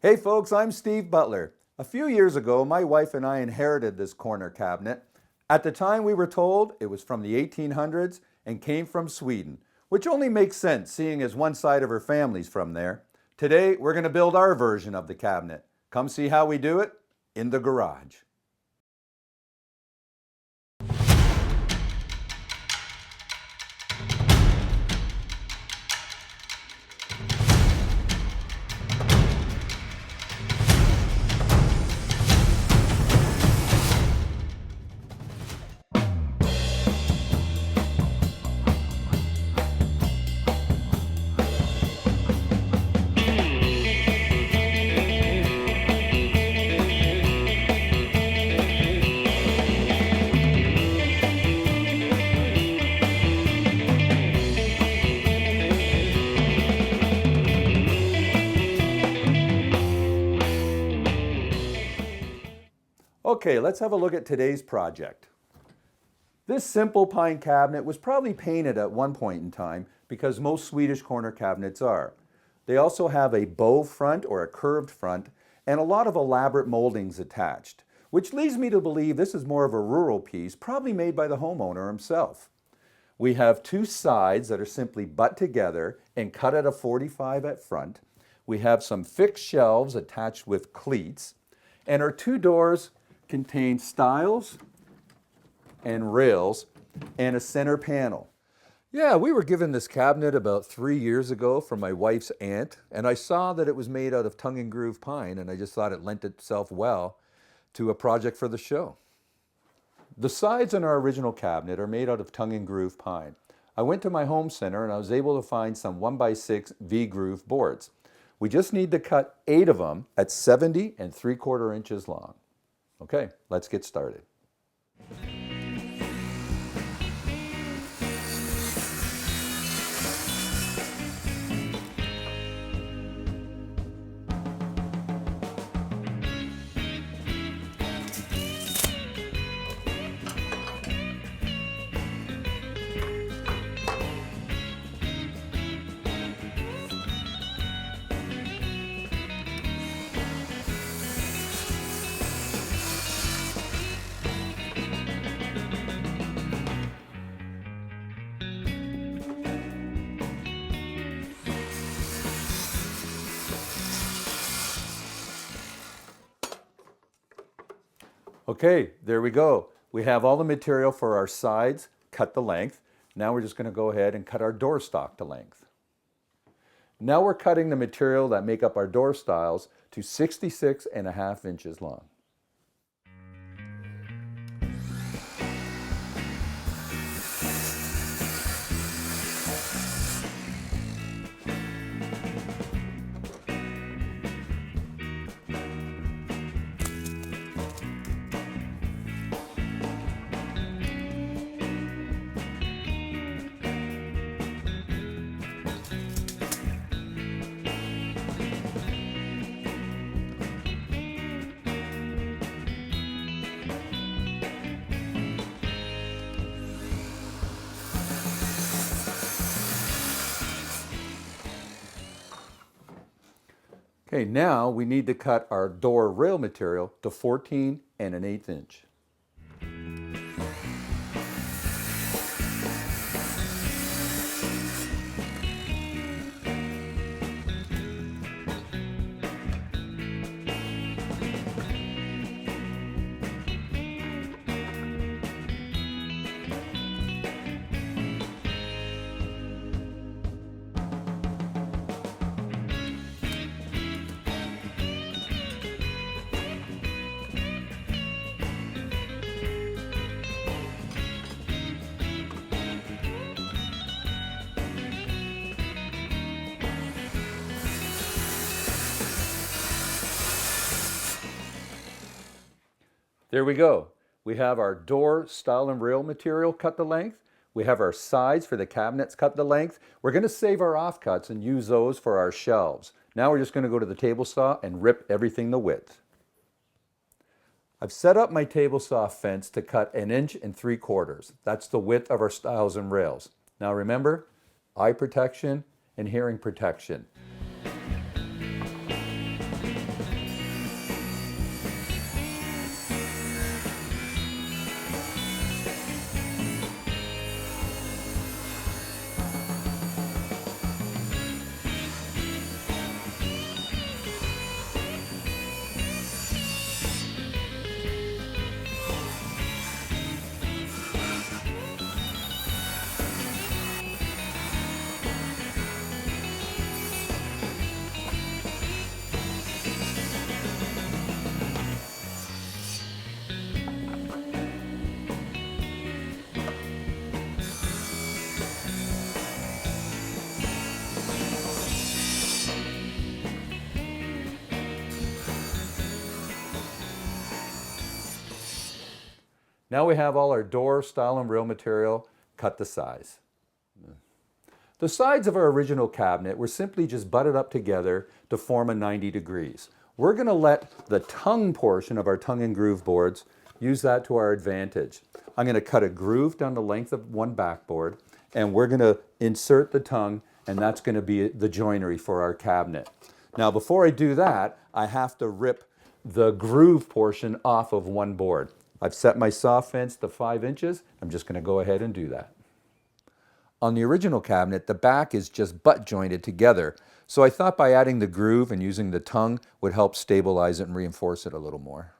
Hey folks, I'm Steve Butler. A few years ago, my wife and I inherited this corner cabinet. At the time, we were told it was from the 1800s and came from Sweden, which only makes sense seeing as one side of her family's from there. Today, we're going to build our version of the cabinet. Come see how we do it in the garage. Okay, let's have a look at today's project. This simple pine cabinet was probably painted at one point in time because most Swedish corner cabinets are. They also have a bow front or a curved front and a lot of elaborate moldings attached, which leads me to believe this is more of a rural piece, probably made by the homeowner himself. We have two sides that are simply butt together and cut at a 45 at front. We have some fixed shelves attached with cleats, and our two doors contain stiles and rails and a center panel. Yeah, we were given this cabinet about 3 years ago from my wife's aunt, and I saw that it was made out of tongue and groove pine, and I just thought it lent itself well to a project for the show. The sides in our original cabinet are made out of tongue and groove pine. I went to my home center and I was able to find some 1x6 V-groove boards. We just need to cut 8 of them at 70 3/4 inches long. Okay, let's get started. Okay, there we go. We have all the material for our sides cut to length. Now we're just going to go ahead and cut our door stock to length. Now we're cutting the material that make up our door stiles to 66.5 inches long. Okay, now we need to cut our door rail material to 14.1/8 inch. There we go. We have our door stile and rail material cut to length. We have our sides for the cabinets cut to length. We're going to save our offcuts and use those for our shelves. Now we're just going to go to the table saw and rip everything the width. I've set up my table saw fence to cut 1.75 inches. That's the width of our stiles and rails. Now remember, eye protection and hearing protection. Now we have all our door, stile, and rail material cut to size. The sides of our original cabinet were simply just butted up together to form a 90 degrees. We're going to let the tongue portion of our tongue and groove boards use that to our advantage. I'm going to cut a groove down the length of one backboard, and we're going to insert the tongue, and that's going to be the joinery for our cabinet. Now before I do that, I have to rip the groove portion off of one board. I've set my saw fence to 5 inches. I'm just going to go ahead and do that. On the original cabinet, the back is just butt jointed together, so I thought by adding the groove and using the tongue would help stabilize it and reinforce it a little more.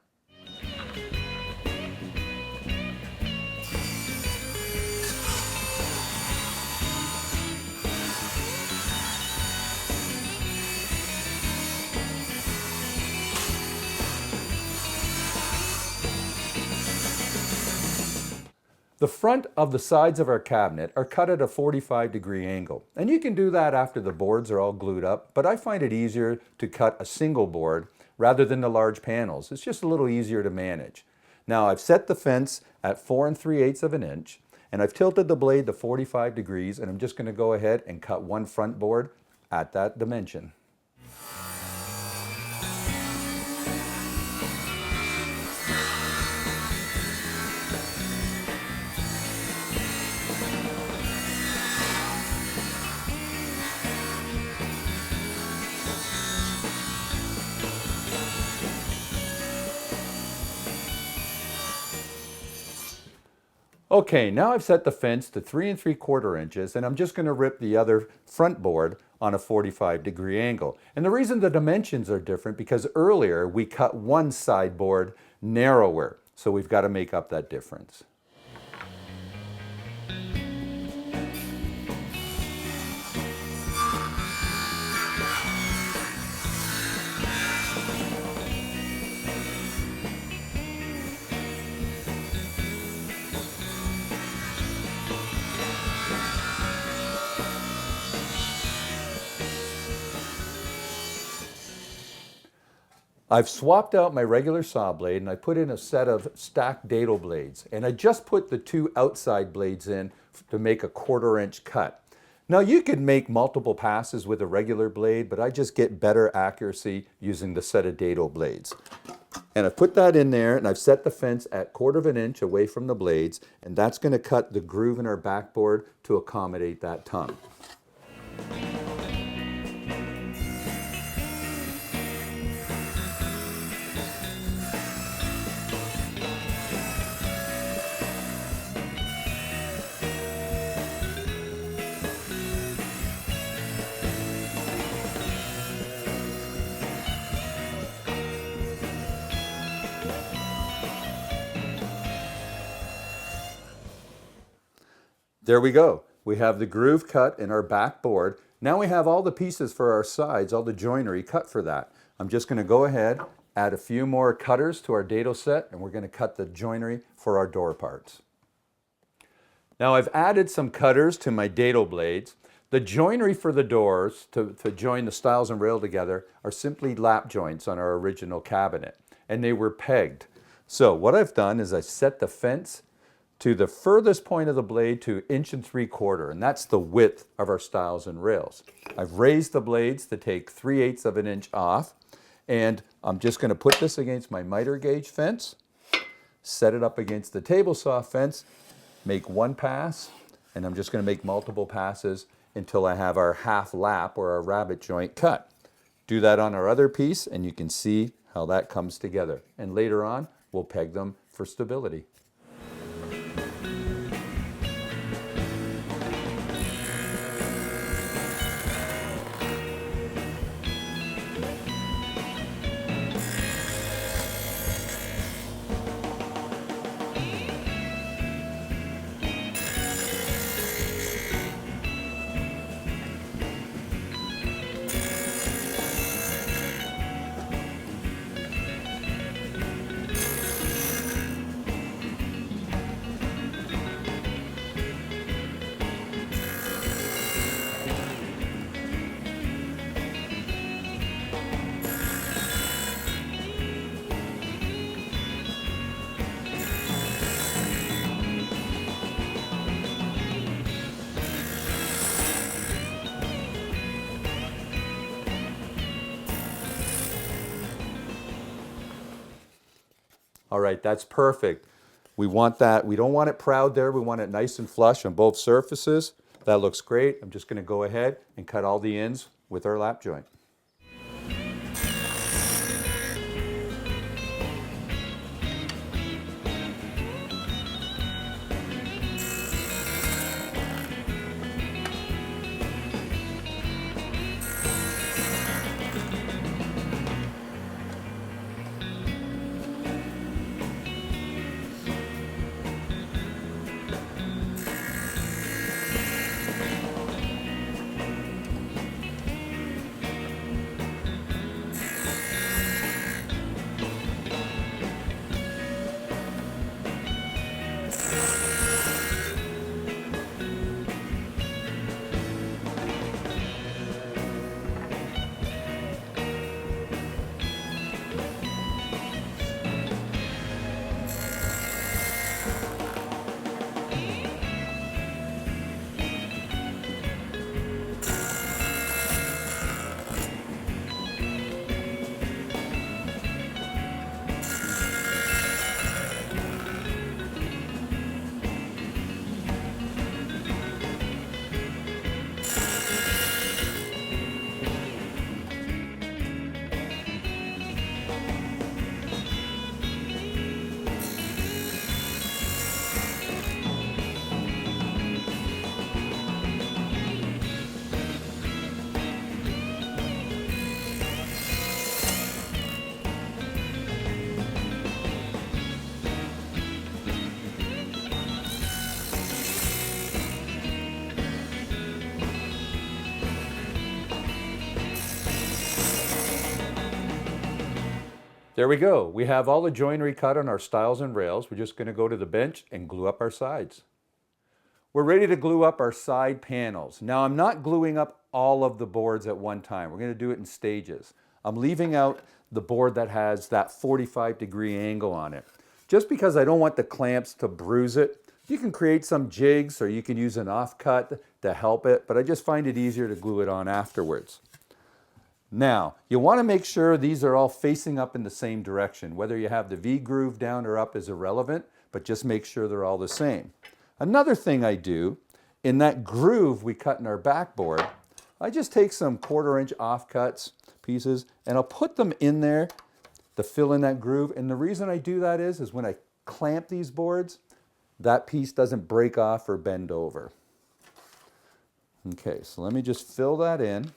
The front of the sides of our cabinet are cut at a 45-degree angle. And you can do that after the boards are all glued up, but I find it easier to cut a single board rather than the large panels. It's just a little easier to manage. Now I've set the fence at 4 3/8 of an inch, and I've tilted the blade to 45 degrees, and I'm just going to go ahead and cut one front board at that dimension. Okay, now I've set the fence to 3 3/4 inches, and I'm just going to rip the other front board on a 45-degree angle. And the reason the dimensions are different because earlier we cut one side board narrower, so we've got to make up that difference. I've swapped out my regular saw blade and I put in a set of stacked dado blades, and I just put the 2 outside blades in to make a 1/4 inch cut. Now you could make multiple passes with a regular blade, but I just get better accuracy using the set of dado blades. And I've put that in there, and I've set the fence at 1/4 inch away from the blades, and that's going to cut the groove in our backboard to accommodate that tongue. There we go. We have the groove cut in our back board. Now we have all the pieces for our sides, all the joinery cut for that. I'm just going to go ahead, add a few more cutters to our dado set, and we're going to cut the joinery for our door parts. Now I've added some cutters to my dado blades. The joinery for the doors to join the stiles and rail together are simply lap joints on our original cabinet, and they were pegged. So what I've done is I set the fence to the furthest point of the blade to 1 3/4 inches, and that's the width of our stiles and rails. I've raised the blades to take 3/8 of an inch off, and I'm just going to put this against my miter gauge fence, set it up against the table saw fence, make one pass, and I'm just going to make multiple passes until I have our half lap or our rabbet joint cut. Do that on our other piece, and you can see how that comes together. And later on, we'll peg them for stability. All right, that's perfect. We want that. We don't want it proud there. We want it nice and flush on both surfaces. That looks great. I'm just going to go ahead and cut all the ends with our lap joint. There we go. We have all the joinery cut on our stiles and rails. We're just going to go to the bench and glue up our sides. We're ready to glue up our side panels. Now I'm not gluing up all of the boards at one time. We're going to do it in stages. I'm leaving out the board that has that 45-degree angle on it. Just because I don't want the clamps to bruise it. You can create some jigs or you can use an offcut to help it, but I just find it easier to glue it on afterwards. Now, you want to make sure these are all facing up in the same direction. Whether you have the V groove down or up is irrelevant, but just make sure they're all the same. Another thing I do, in that groove we cut in our backboard, I just take some 1/4-inch offcuts pieces and I'll put them in there to fill in that groove. And the reason I do that is when I clamp these boards, that piece doesn't break off or bend over. Okay, so let me just fill that in.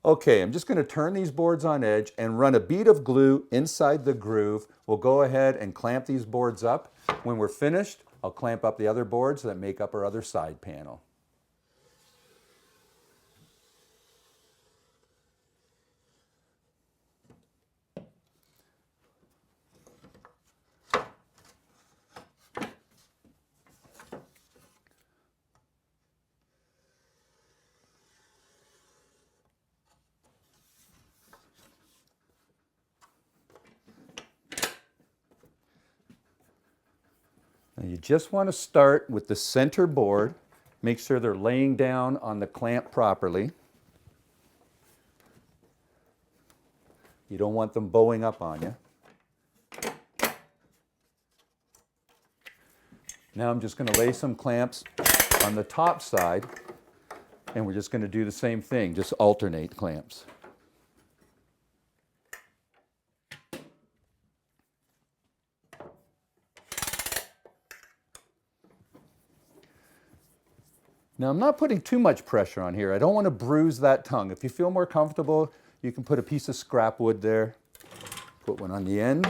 Okay, I'm just going to turn these boards on edge and run a bead of glue inside the groove. We'll go ahead and clamp these boards up. When we're finished, I'll clamp up the other boards that make up our other side panel. Now you just want to start with the center board. Make sure they're laying down on the clamp properly. You don't want them bowing up on you. Now I'm just going to lay some clamps on the top side, and we're just going to do the same thing, just alternate clamps. Now I'm not putting too much pressure on here. I don't want to bruise that tongue. If you feel more comfortable, you can put a piece of scrap wood there. Put one on the end.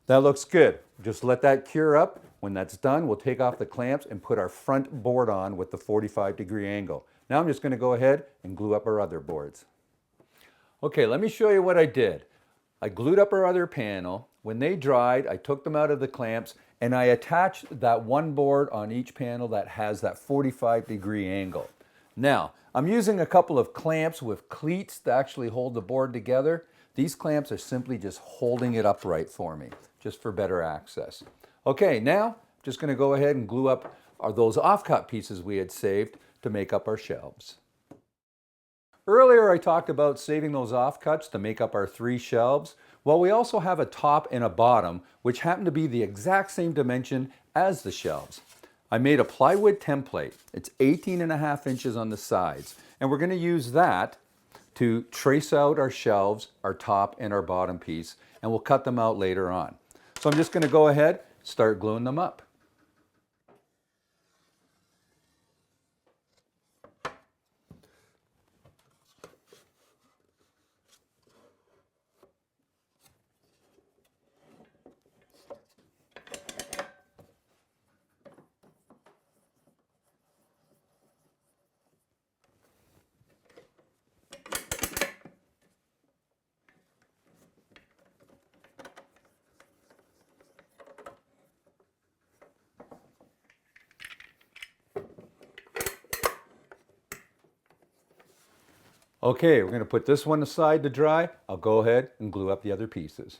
That looks good. Just let that cure up. When that's done, we'll take off the clamps and put our front board on with the 45-degree angle. Now I'm just going to go ahead and glue up our other boards. Okay, let me show you what I did. I glued up our other panel. When they dried, I took them out of the clamps and I attached that one board on each panel that has that 45-degree angle. Now, I'm using a couple of clamps with cleats to actually hold the board together. These clamps are simply just holding it upright for me, just for better access. Okay, now I'm just going to go ahead and glue up those offcut pieces we had saved to make up our shelves. Earlier I talked about saving those offcuts to make up our 3 shelves. Well, we also have a top and a bottom, which happen to be the exact same dimension as the shelves. I made a plywood template. It's 18.5 inches on the sides, and we're going to use that to trace out our shelves, our top and our bottom piece, and we'll cut them out later on. So I'm just going to go ahead, start gluing them up. Okay, we're going to put this one aside to dry. I'll go ahead and glue up the other pieces.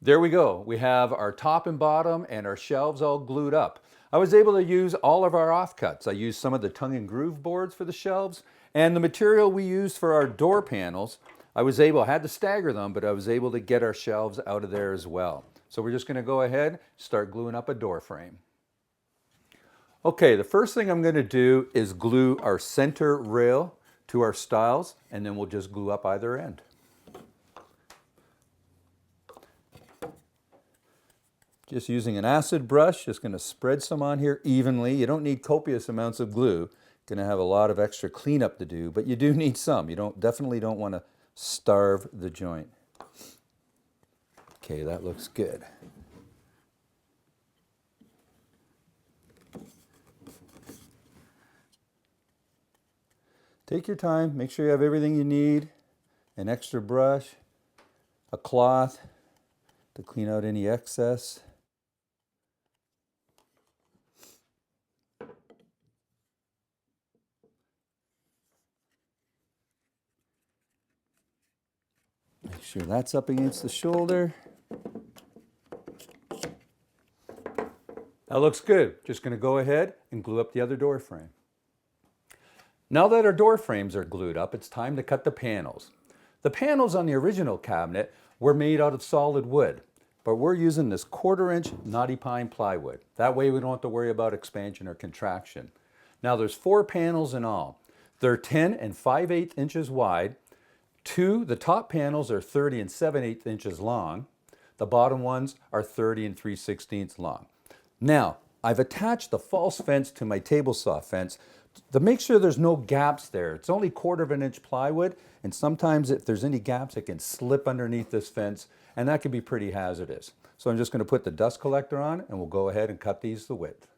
There we go. We have our top and bottom and our shelves all glued up. I was able to use all of our offcuts. I used some of the tongue and groove boards for the shelves, and the material we used for our door panels, I had to stagger them, but I was able to get our shelves out of there as well. So we're just going to go ahead, start gluing up a door frame. Okay, the first thing I'm going to do is glue our center rail to our stiles, and then we'll just glue up either end. Just using an acid brush, just going to spread some on here evenly. You don't need copious amounts of glue. Going to have a lot of extra cleanup to do, but you do need some. You definitely don't want to starve the joint. Okay, that looks good. Take your time, make sure you have everything you need, an extra brush, a cloth to clean out any excess. Make sure that's up against the shoulder. That looks good. Just going to go ahead and glue up the other door frame. Now that our door frames are glued up, it's time to cut the panels. The panels on the original cabinet were made out of solid wood, but we're using this 1/4-inch knotty pine plywood. That way we don't have to worry about expansion or contraction. Now there's 4 panels in all. They're 10 and 5/8 inches wide. The top panels are 30 and 7/8 inches long. The bottom ones are 30 and 3/16 long. Now, I've attached the false fence to my table saw fence to make sure there's no gaps there. It's only 1/4-inch plywood, and sometimes if there's any gaps, it can slip underneath this fence, and that can be pretty hazardous. So I'm just going to put the dust collector on, and we'll go ahead and cut these the width.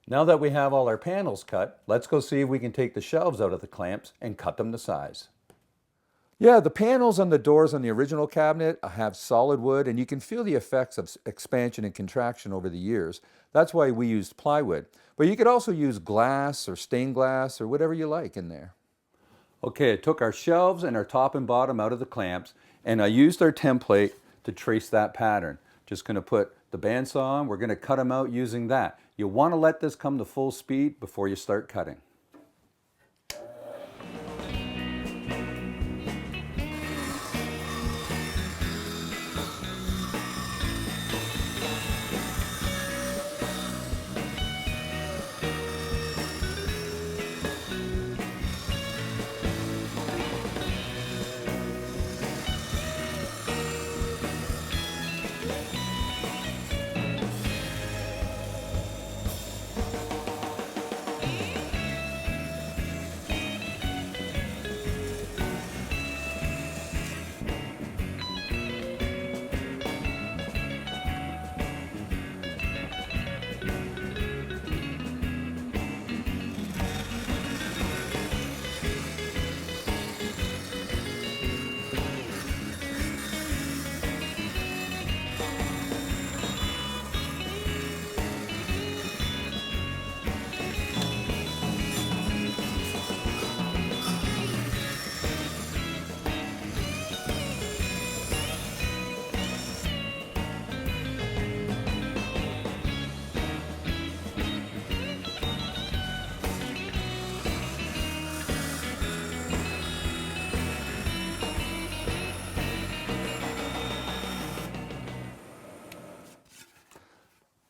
Now that we have all our panels cut, let's go see if we can take the shelves out of the clamps and cut them to size. Yeah, the panels on the doors on the original cabinet have solid wood, and you can feel the effects of expansion and contraction over the years. That's why we used plywood. But you could also use glass or stained glass or whatever you like in there. Okay, I took our shelves and our top and bottom out of the clamps, And I used our template to trace that pattern. Just going to put the bandsaw on. We're going to cut them out using that. You want to let this come to full speed before you start cutting.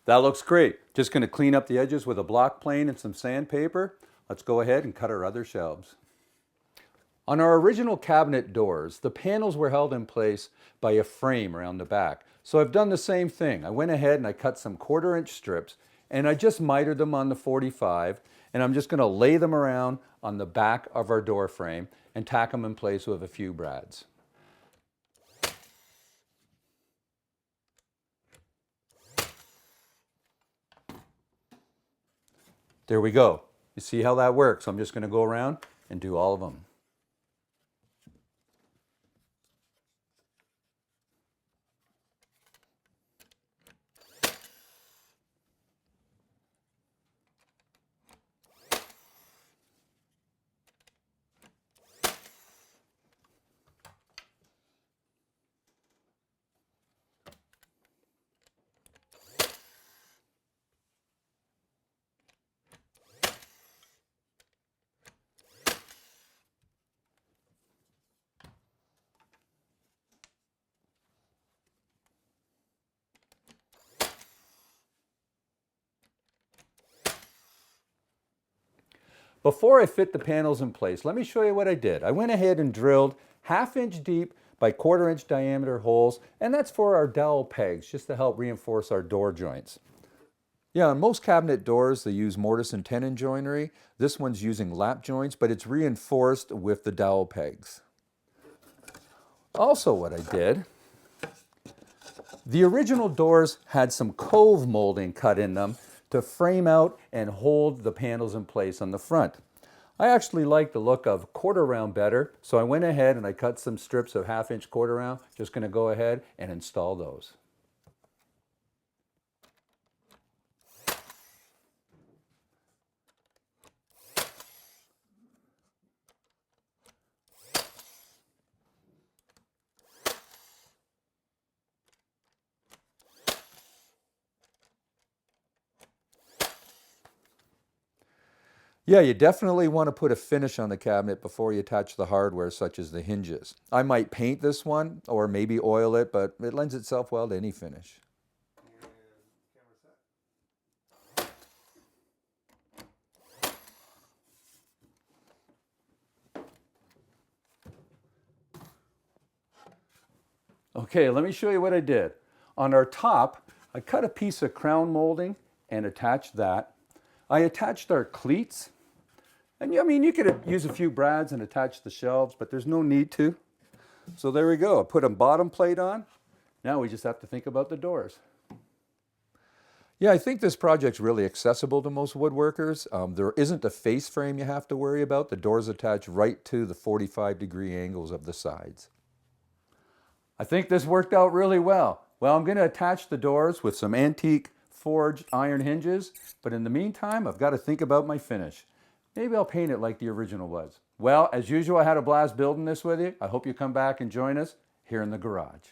That looks great. Just going to clean up the edges with a block plane and some sandpaper. Let's go ahead and cut our other shelves. On our original cabinet doors, the panels were held in place by a frame around the back. So I've done the same thing. I went ahead and I cut some 1/4-inch strips and I just mitered them on the 45, and I'm just going to lay them around on the back of our door frame and tack them in place with a few brads. There we go. You see how that works? I'm just going to go around and do all of them. Before I fit the panels in place, let me show you what I did. I went ahead and drilled 1/2-inch deep by 1/4-inch diameter holes, and that's for our dowel pegs, just to help reinforce our door joints. Yeah, on most cabinet doors, they use mortise and tenon joinery. This one's using lap joints, but it's reinforced with the dowel pegs. Also what I did, the original doors had some cove molding cut in them to frame out and hold the panels in place on the front. I actually like the look of 1/4 round better, so I went ahead and I cut some strips of 1/2-inch 1/4 round. Just going to go ahead and install those. Yeah, you definitely want to put a finish on the cabinet before you attach the hardware, such as the hinges. I might paint this one or maybe oil it, but it lends itself well to any finish. Okay, let me show you what I did. On our top, I cut a piece of crown molding and attached that. I attached our cleats. And I mean, you could use a few brads and attach the shelves, but there's no need to. So there we go. I put a bottom plate on. Now we just have to think about the doors. Yeah, I think this project's really accessible to most woodworkers. There isn't a face frame you have to worry about. The doors attach right to the 45-degree angles of the sides. I think this worked out really well. Well, I'm going to attach the doors with some antique forged iron hinges, but in the meantime, I've got to think about my finish. Maybe I'll paint it like the original was. Well, as usual, I had a blast building this with you. I hope you come back and join us. here in the garage.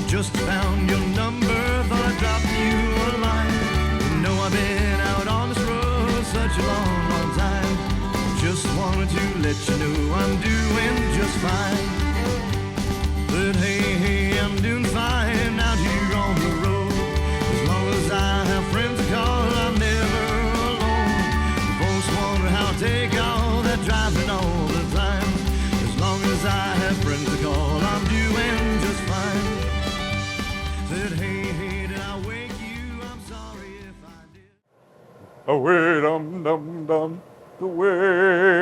Just found your number, thought I'd drop you a line. You know I've been out on this road such a long, long time. Just wanted to let you know I'm doing just fine. But hey, I'm doing fine out here on the road. As long as I have friends to call, I'm never alone. Folks wonder how I take all that driving all the time. As long as I have friends to call, I'm doing just fine. Said, hey, did I wake you? I'm sorry if I did. Away, dum dum dum, away.